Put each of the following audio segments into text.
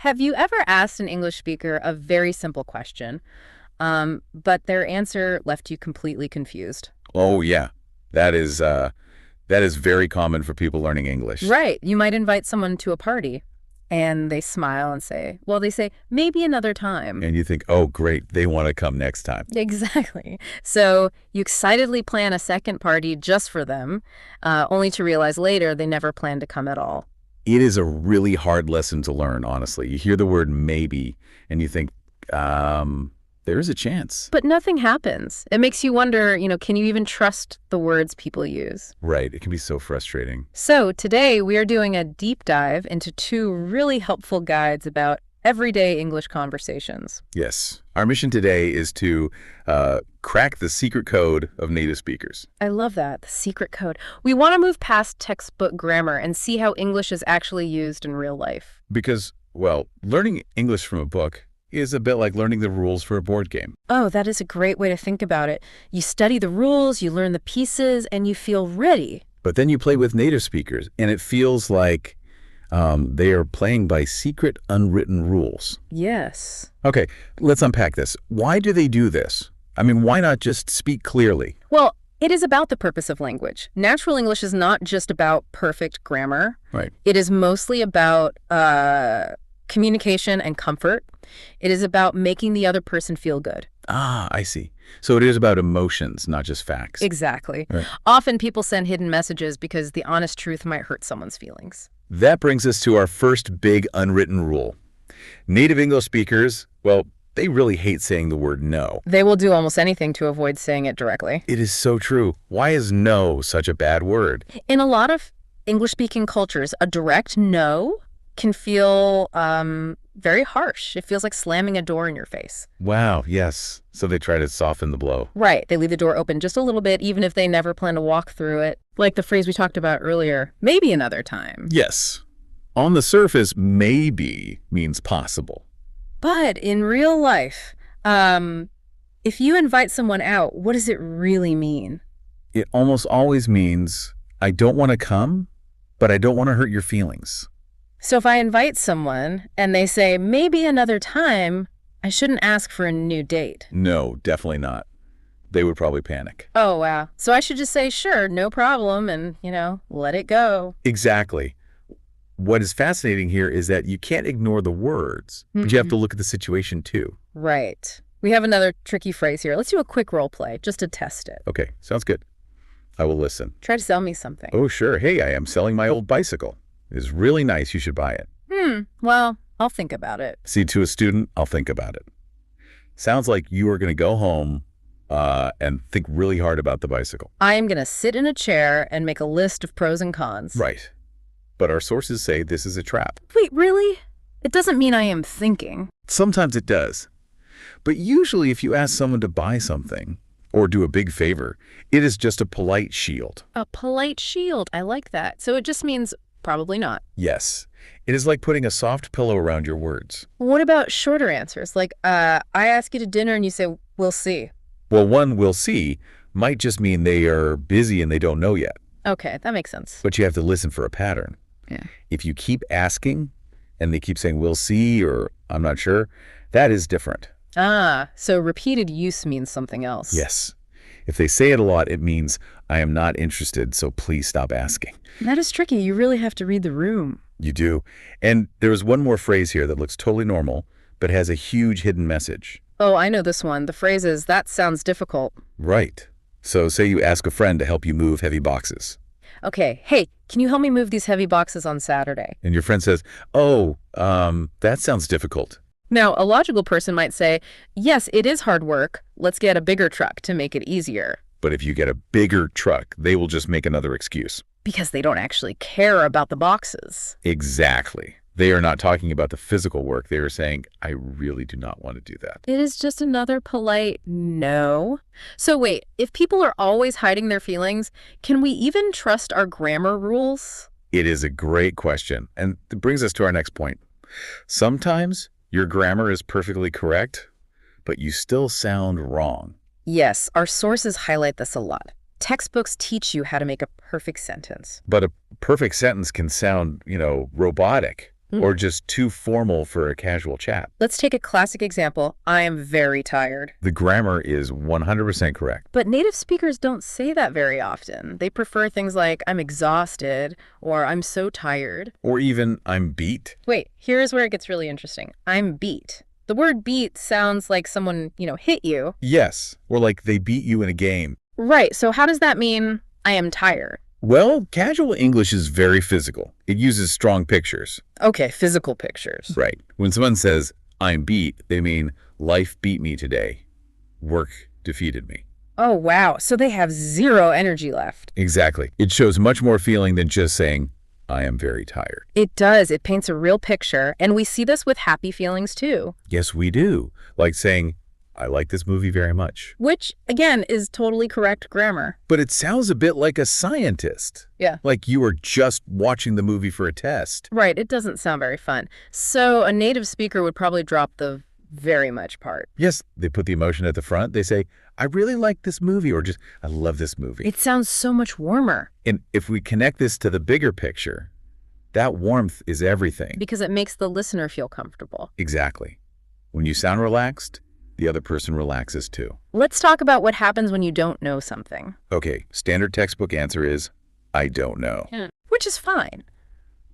Have you ever asked an English speaker a very simple question, but their answer left you completely confused? Oh, yeah. That is uh, that is very common for people learning English. Right. You might invite someone to a party and they smile and say, well, they say, maybe another time. And you think, oh, great, they want to come next time. Exactly. So you excitedly plan a second party just for them, only to realize later they never planned to come at all. It is a really hard lesson to learn, honestly. You hear the word maybe, and you think, there's a chance. But nothing happens. It makes you wonder, can you even trust the words people use? Right. It can be so frustrating. So today we are doing a deep dive into two really helpful guides about everyday English conversations. Yes. Our mission today is to crack the secret code of native speakers. I love that, the secret code. We want to move past textbook grammar and see how English is actually used in real life. Because, well, learning English from a book is a bit like learning the rules for a board game. Oh, that is a great way to think about it. You study the rules, you learn the pieces, and you feel ready. But then you play with native speakers, and it feels like they are playing by secret, unwritten rules. Yes. Okay, let's unpack this. Why do they do this? I mean, why not just speak clearly? Well, it is about the purpose of language. Natural English is not just about perfect grammar. Right. It is mostly about communication and comfort. It is about making the other person feel good. Ah, I see. So it is about emotions, not just facts. Exactly. Right. Often people send hidden messages because the honest truth might hurt someone's feelings. That brings us to our first big unwritten rule. Native English speakers, well, they really hate saying the word no. They will do almost anything to avoid saying it directly. It is so true. Why is no such a bad word? In a lot of English-speaking cultures, a direct no can feel very harsh. It feels like slamming a door in your face. Wow, yes. So they try to soften the blow. Right. They leave the door open just a little bit, even if they never plan to walk through it. Like the phrase we talked about earlier, maybe another time. Yes. On the surface, maybe means possible. But in real life, if you invite someone out, what does it really mean? It almost always means, I don't want to come, but I don't want to hurt your feelings. So if I invite someone and they say, maybe another time, I shouldn't ask for a new date. No, definitely not. They would probably panic. Oh, wow. So I should just say, sure, no problem, and, let it go. Exactly. What is fascinating here is that you can't ignore the words, but you have to look at the situation too. Right. We have another tricky phrase here. Let's do a quick role play just to test it. Okay, sounds good. I will listen. Try to sell me something. Oh, sure. Hey, I am selling my old bicycle. It is really nice. You should buy it. Well, I'll think about it. See, to a student, I'll think about it. Sounds like you are going to go home and think really hard about the bicycle. I am going to sit in a chair and make a list of pros and cons. Right. But our sources say this is a trap. Wait, really? It doesn't mean I am thinking. Sometimes it does. But usually if you ask someone to buy something or do a big favor, it is just a polite shield. A polite shield. I like that. So it just means probably not. Yes. It is like putting a soft pillow around your words. What about shorter answers? Like, I ask you to dinner and you say, we'll see. Well, one "we'll see" might just mean they are busy and they don't know yet. Okay, that makes sense. But you have to listen for a pattern. Yeah. If you keep asking and they keep saying, we'll see, or I'm not sure, that is different. Ah, so repeated use means something else. Yes. If they say it a lot, it means, I am not interested, so please stop asking. That is tricky. You really have to read the room. You do. And there is one more phrase here that looks totally normal, but has a huge hidden message. Oh, I know this one. The phrase is, that sounds difficult. Right. So say you ask a friend to help you move heavy boxes. Okay, hey, can you help me move these heavy boxes on Saturday? And your friend says, oh, that sounds difficult. Now, a logical person might say, yes, it is hard work. Let's get a bigger truck to make it easier. But if you get a bigger truck, they will just make another excuse. Because they don't actually care about the boxes. Exactly. They are not talking about the physical work. They are saying, I really do not want to do that. It is just another polite no. So wait, if people are always hiding their feelings, can we even trust our grammar rules? It is a great question. And it brings us to our next point. Sometimes your grammar is perfectly correct, but you still sound wrong. Yes, our sources highlight this a lot. Textbooks teach you how to make a perfect sentence. But a perfect sentence can sound, robotic or just too formal for a casual chat. Let's take a classic example. I am very tired. The grammar is 100% correct. But native speakers don't say that very often. They prefer things like I'm exhausted or I'm so tired. Or even I'm beat. Wait, here's where it gets really interesting. I'm beat. The word beat sounds like someone, hit you. Yes, or like they beat you in a game. Right, so how does that mean I am tired? Well, casual English is very physical. It uses strong pictures. Okay, physical pictures. Right. When someone says, I'm beat, they mean life beat me today. Work defeated me. Oh, wow. So they have zero energy left. Exactly. It shows much more feeling than just saying, I am very tired. It does. It paints a real picture. And we see this with happy feelings, too. Yes, we do. Like saying, I like this movie very much. Which, again, is totally correct grammar. But it sounds a bit like a scientist. Yeah. Like you were just watching the movie for a test. Right. It doesn't sound very fun. So a native speaker would probably drop the very much part. Yes, they put the emotion at the front. They say, I really like this movie, or just, I love this movie. It sounds so much warmer. And if we connect this to the bigger picture, that warmth is everything. Because it makes the listener feel comfortable. Exactly. When you sound relaxed, the other person relaxes too. Let's talk about what happens when you don't know something. Okay, standard textbook answer is, I don't know. Yeah. Which is fine.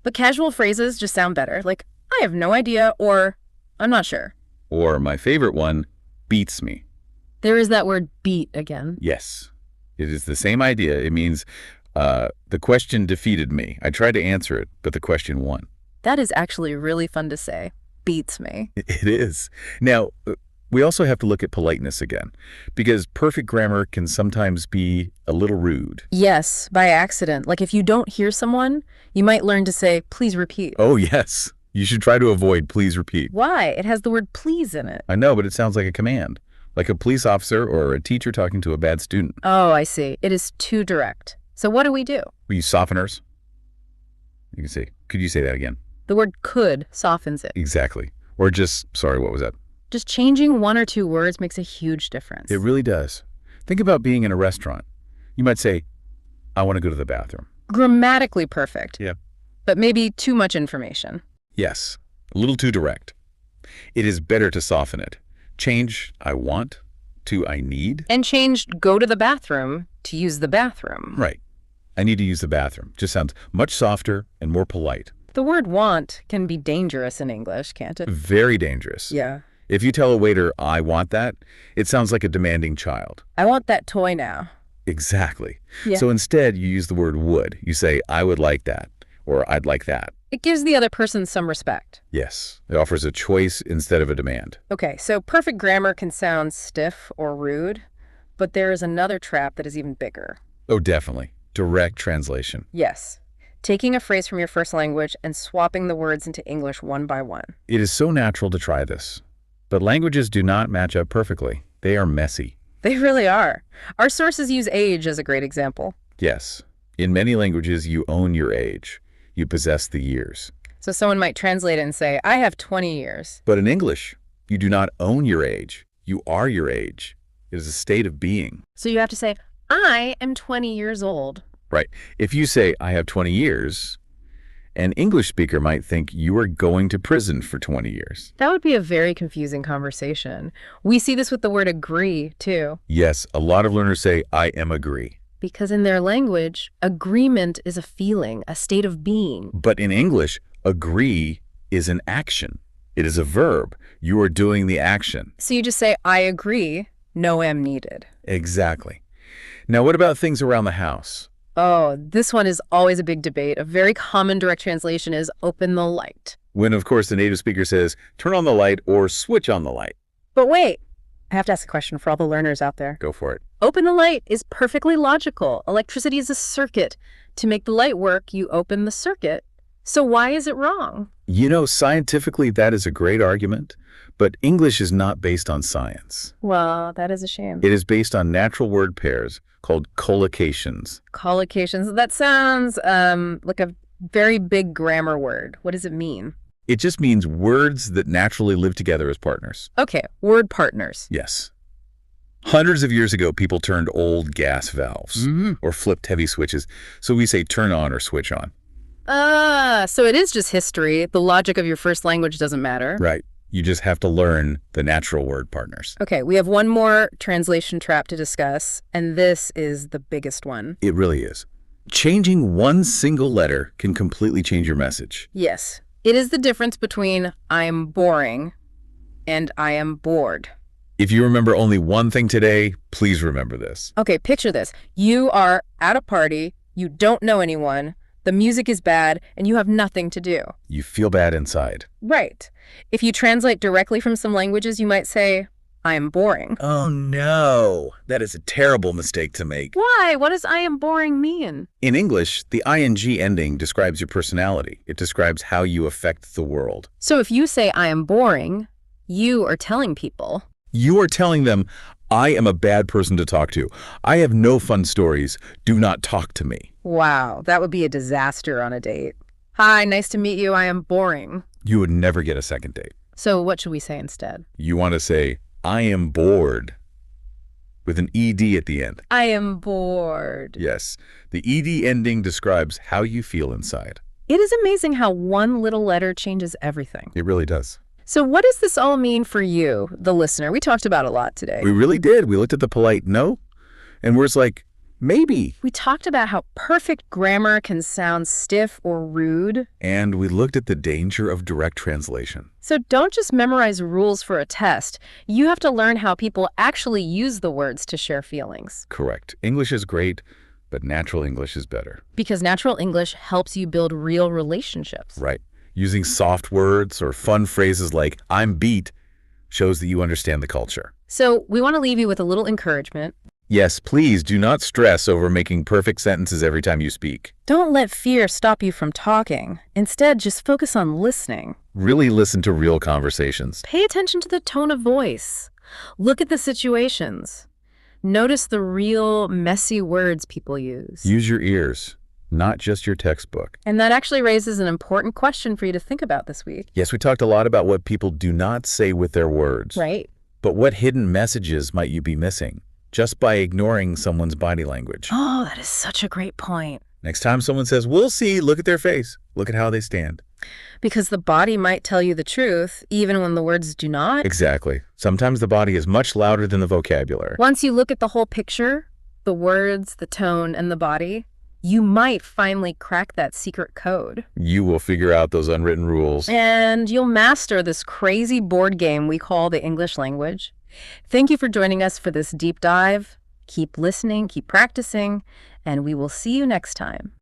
But casual phrases just sound better, like, I have no idea, or I'm not sure. Or my favorite one, beats me. There is that word beat again. Yes, it is the same idea. It means the question defeated me. I tried to answer it, but the question won. That is actually really fun to say. Beats me. It is. Now, we also have to look at politeness again, because perfect grammar can sometimes be a little rude. Yes, by accident. Like if you don't hear someone, you might learn to say, please repeat. Oh, yes. You should try to avoid please repeat. Why? It has the word please in it. I know, but it sounds like a command, like a police officer or a teacher talking to a bad student. Oh, I see. It is too direct. So what do? We use softeners. You can say, could you say that again? The word could softens it. Exactly. Or just, sorry, what was that? Just changing one or two words makes a huge difference. It really does. Think about being in a restaurant. You might say, I want to go to the bathroom. Grammatically perfect. Yeah. But maybe too much information. Yes, a little too direct. It is better to soften it. Change I want to I need. And change go to the bathroom to use the bathroom. Right. I need to use the bathroom. Just sounds much softer and more polite. The word want can be dangerous in English, can't it? Very dangerous. Yeah. If you tell a waiter, I want that, it sounds like a demanding child. I want that toy now. Exactly. Yeah. So instead, you use the word would. You say, I would like that, or I'd like that. It gives the other person some respect. Yes. It offers a choice instead of a demand. Okay, so perfect grammar can sound stiff or rude, but there is another trap that is even bigger. Oh, definitely. Direct translation. Yes. Taking a phrase from your first language and swapping the words into English one by one. It is so natural to try this. But languages do not match up perfectly. They are messy. They really are. Our sources use age as a great example. Yes. In many languages, you own your age. You possess the years. So someone might translate it and say, I have 20 years. But in English, you do not own your age. You are your age. It is a state of being. So you have to say, I am 20 years old. Right. If you say, I have 20 years, an English speaker might think you are going to prison for 20 years. That would be a very confusing conversation. We see this with the word agree, too. Yes, a lot of learners say, I am agree. Because in their language, agreement is a feeling, a state of being. But in English, agree is an action. It is a verb. You are doing the action. So you just say, I agree, no am needed. Exactly. Now, what about things around the house? Oh, this one is always a big debate. A very common direct translation is open the light. When, of course, the native speaker says, turn on the light or switch on the light. But wait, I have to ask a question for all the learners out there. Go for it. Open the light is perfectly logical. Electricity is a circuit. To make the light work, you open the circuit. So why is it wrong? You know, scientifically, that is a great argument, but English is not based on science. Well, that is a shame. It is based on natural word pairs called collocations. Collocations. That sounds like a very big grammar word. What does it mean? It just means words that naturally live together as partners. Okay, word partners. Yes. Hundreds of years ago, people turned old gas valves or flipped heavy switches. So we say turn on or switch on. So it is just history. The logic of your first language doesn't matter. Right. You just have to learn the natural word partners. Okay, we have one more translation trap to discuss, and this is the biggest one. It really is. Changing one single letter can completely change your message. Yes, it is the difference between I am boring and I am bored. If you remember only one thing today, please remember this. Okay, picture this. You are at a party, you don't know anyone, the music is bad, and you have nothing to do. You feel bad inside. Right. If you translate directly from some languages, you might say, I am boring. Oh no, that is a terrible mistake to make. Why? What does I am boring mean? In English, the ing ending describes your personality. It describes how you affect the world. So if you say I am boring, you are telling people. You are telling them, I am a bad person to talk to. I have no fun stories. Do not talk to me. Wow, that would be a disaster on a date. Hi, nice to meet you. I am boring. You would never get a second date. So what should we say instead? You want to say, I am bored, with an ed at the end. I am bored. Yes, the ed ending describes how you feel inside. It is amazing how one little letter changes everything. It really does. So what does this all mean for you, the listener? We talked about a lot today. We really did. We looked at the polite no, and words like maybe. We talked about how perfect grammar can sound stiff or rude. And we looked at the danger of direct translation. So don't just memorize rules for a test. You have to learn how people actually use the words to share feelings. Correct. English is great, but natural English is better. Because natural English helps you build real relationships. Right. Using soft words or fun phrases like I'm beat shows that you understand the culture. So we want to leave you with a little encouragement. Yes, please do not stress over making perfect sentences every time you speak. Don't let fear stop you from talking. Instead, just focus on listening. Really listen to real conversations. Pay attention to the tone of voice. Look at the situations. Notice the real messy words people use. Use your ears, not just your textbook. And that actually raises an important question for you to think about this week. Yes, we talked a lot about what people do not say with their words. Right. But what hidden messages might you be missing just by ignoring someone's body language? Oh, that is such a great point. Next time someone says, we'll see, look at their face. Look at how they stand. Because the body might tell you the truth, even when the words do not. Exactly. Sometimes the body is much louder than the vocabulary. Once you look at the whole picture, the words, the tone, and the body, you might finally crack that secret code. You will figure out those unwritten rules. And you'll master this crazy board game we call the English language. Thank you for joining us for this deep dive. Keep listening, keep practicing, and we will see you next time.